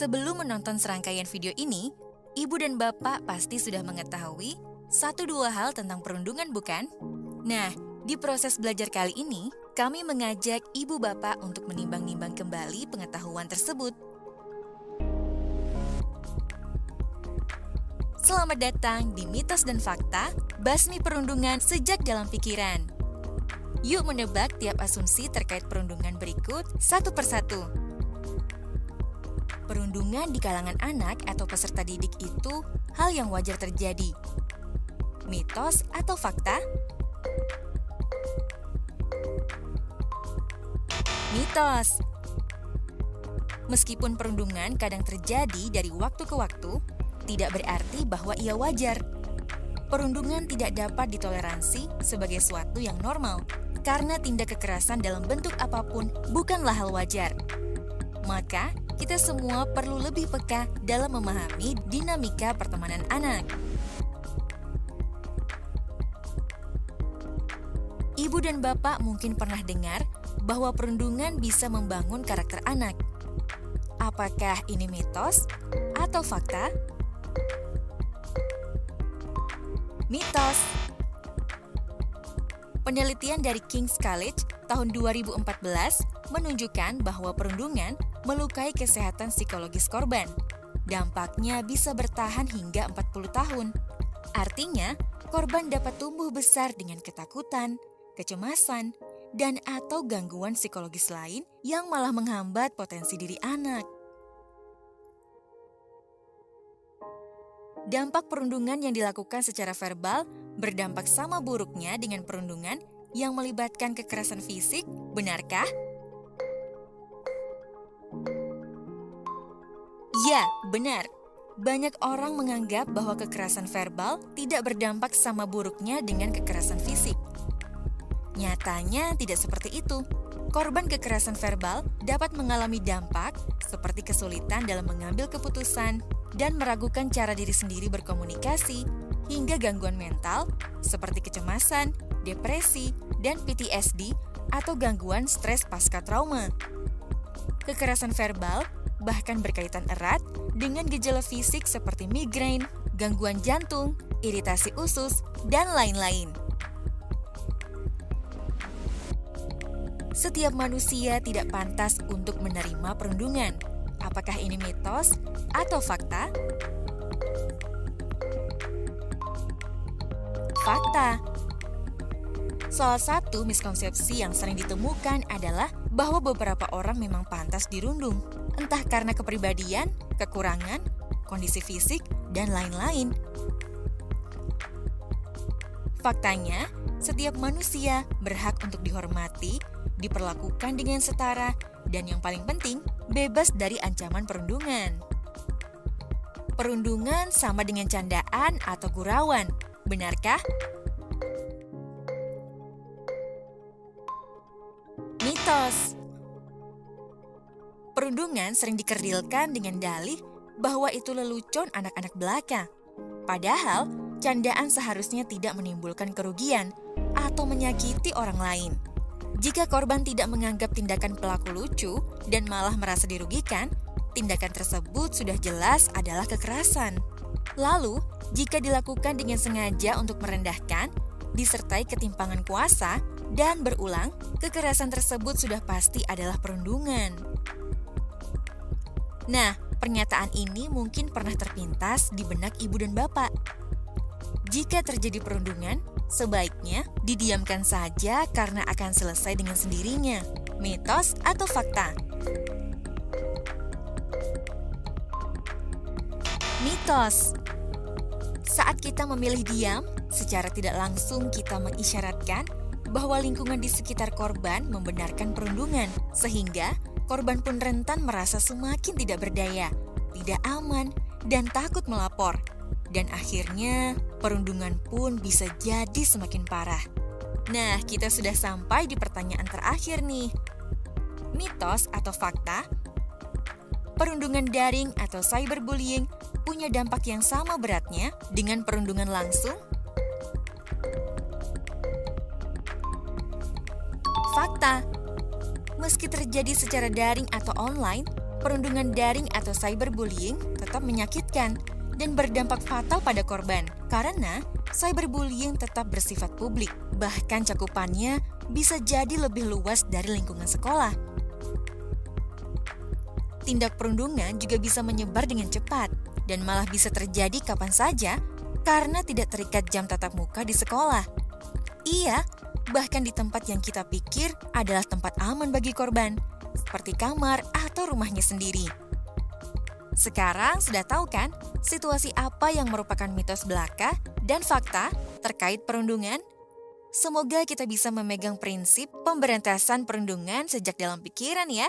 Sebelum menonton serangkaian video ini, ibu dan bapak pasti sudah mengetahui 1-2 hal tentang perundungan, bukan? Nah, di proses belajar kali ini, kami mengajak ibu bapak untuk menimbang-nimbang kembali pengetahuan tersebut. Selamat datang di Mitos dan Fakta, Basmi Perundungan Sejak Dalam Pikiran. Yuk menebak tiap asumsi terkait perundungan berikut satu persatu. Perundungan di kalangan anak atau peserta didik itu hal yang wajar terjadi. Mitos atau fakta? Mitos. Meskipun perundungan kadang terjadi dari waktu ke waktu, tidak berarti bahwa ia wajar. Perundungan tidak dapat ditoleransi sebagai suatu yang normal, karena tindak kekerasan dalam bentuk apapun bukanlah hal wajar. Maka, kita semua perlu lebih peka dalam memahami dinamika pertemanan anak. Ibu dan bapak mungkin pernah dengar bahwa perundungan bisa membangun karakter anak. Apakah ini mitos atau fakta? Mitos. Penelitian dari King's College tahun 2014 menunjukkan bahwa perundungan melukai kesehatan psikologis korban. Dampaknya bisa bertahan hingga 40 tahun. Artinya, korban dapat tumbuh besar dengan ketakutan, kecemasan, dan atau gangguan psikologis lain yang malah menghambat potensi diri anak. Dampak perundungan yang dilakukan secara verbal berdampak sama buruknya dengan perundungan yang melibatkan kekerasan fisik, benarkah? Ya, benar. Banyak orang menganggap bahwa kekerasan verbal tidak berdampak sama buruknya dengan kekerasan fisik. Nyatanya tidak seperti itu. Korban kekerasan verbal dapat mengalami dampak seperti kesulitan dalam mengambil keputusan dan meragukan cara diri sendiri berkomunikasi, hingga gangguan mental seperti kecemasan, depresi, dan PTSD atau gangguan stres pasca trauma. Kekerasan verbal bahkan berkaitan erat dengan gejala fisik seperti migrain, gangguan jantung, iritasi usus, dan lain-lain. Setiap manusia tidak pantas untuk menerima perundungan. Apakah ini mitos atau fakta? Fakta. Salah satu miskonsepsi yang sering ditemukan adalah bahwa beberapa orang memang pantas dirundung, entah karena kepribadian, kekurangan, kondisi fisik, dan lain-lain. Faktanya, setiap manusia berhak untuk dihormati, diperlakukan dengan setara, dan yang paling penting, bebas dari ancaman perundungan. Perundungan sama dengan candaan atau gurauan, benarkah? Mitos. Perundungan sering dikerdilkan dengan dalih bahwa itu lelucon anak-anak belaka. Padahal, candaan seharusnya tidak menimbulkan kerugian atau menyakiti orang lain. Jika korban tidak menganggap tindakan pelaku lucu dan malah merasa dirugikan, tindakan tersebut sudah jelas adalah kekerasan. Lalu, jika dilakukan dengan sengaja untuk merendahkan, disertai ketimpangan kuasa, dan berulang, kekerasan tersebut sudah pasti adalah perundungan. Nah, pernyataan ini mungkin pernah terpintas di benak ibu dan bapak. Jika terjadi perundungan, sebaiknya didiamkan saja karena akan selesai dengan sendirinya. Mitos atau fakta? Mitos. Saat kita memilih diam, secara tidak langsung kita mengisyaratkan bahwa lingkungan di sekitar korban membenarkan perundungan, sehingga korban pun rentan merasa semakin tidak berdaya, tidak aman, dan takut melapor. Dan akhirnya, perundungan pun bisa jadi semakin parah. Nah, kita sudah sampai di pertanyaan terakhir nih. Mitos atau fakta? Perundungan daring atau cyberbullying punya dampak yang sama beratnya dengan perundungan langsung? Fakta. Meski terjadi secara daring atau online, perundungan daring atau cyberbullying tetap menyakitkan dan berdampak fatal pada korban karena cyberbullying tetap bersifat publik, bahkan cakupannya bisa jadi lebih luas dari lingkungan sekolah. Tindak perundungan juga bisa menyebar dengan cepat dan malah bisa terjadi kapan saja karena tidak terikat jam tatap muka di sekolah. Iya, bahkan di tempat yang kita pikir adalah tempat aman bagi korban, seperti kamar atau rumahnya sendiri. Sekarang sudah tahu kan situasi apa yang merupakan mitos belaka dan fakta terkait perundungan? Semoga kita bisa memegang prinsip pemberantasan perundungan sejak dalam pikiran ya.